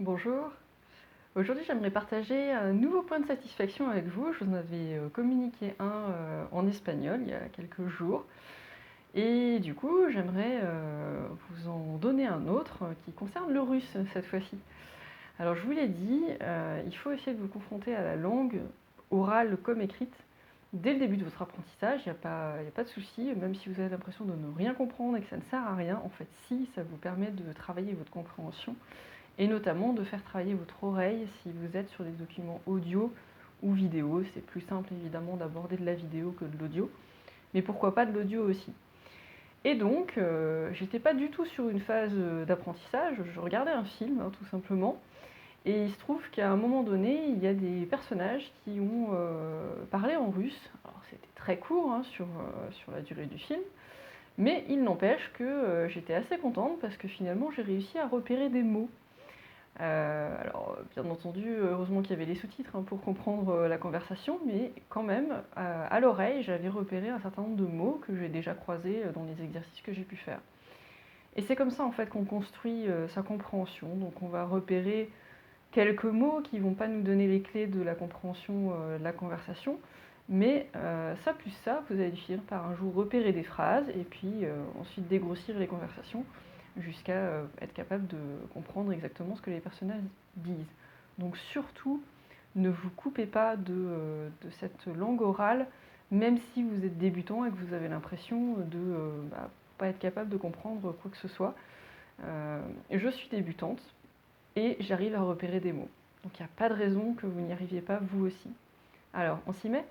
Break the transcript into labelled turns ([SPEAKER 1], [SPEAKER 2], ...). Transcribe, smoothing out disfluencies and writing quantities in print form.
[SPEAKER 1] Bonjour, aujourd'hui j'aimerais partager un nouveau point de satisfaction avec vous. Je vous en avais communiqué un en espagnol il y a quelques jours et du coup j'aimerais vous en donner un autre qui concerne le russe cette fois-ci. Alors je vous l'ai dit, il faut essayer de vous confronter à la langue orale comme écrite dès le début de votre apprentissage. Il y a pas de souci, même si vous avez l'impression de ne rien comprendre et que ça ne sert à rien, en fait si, ça vous permet de travailler votre compréhension et notamment de faire travailler votre oreille si vous êtes sur des documents audio ou vidéo. C'est plus simple évidemment d'aborder de la vidéo que de l'audio, mais pourquoi pas de l'audio aussi. Et donc, j'étais pas du tout sur une phase d'apprentissage, je regardais un film tout simplement, et il se trouve qu'à un moment donné, il y a des personnages qui ont parlé en russe. Alors c'était très court sur la durée du film, mais il n'empêche que j'étais assez contente parce que finalement j'ai réussi à repérer des mots. Alors, bien entendu, heureusement qu'il y avait les sous-titres pour comprendre la conversation, mais quand même, à l'oreille, j'avais repéré un certain nombre de mots que j'ai déjà croisés dans les exercices que j'ai pu faire. Et c'est comme ça en fait qu'on construit sa compréhension. Donc on va repérer quelques mots qui ne vont pas nous donner les clés de la compréhension de la conversation, mais ça plus ça, vous allez finir par un jour repérer des phrases et puis ensuite dégrossir les conversations jusqu'à être capable de comprendre exactement ce que les personnages disent. Donc surtout, ne vous coupez pas de cette langue orale, même si vous êtes débutant et que vous avez l'impression de pas être capable de comprendre quoi que ce soit. Je suis débutante et j'arrive à repérer des mots. Donc il n'y a pas de raison que vous n'y arriviez pas vous aussi. Alors, on s'y met ?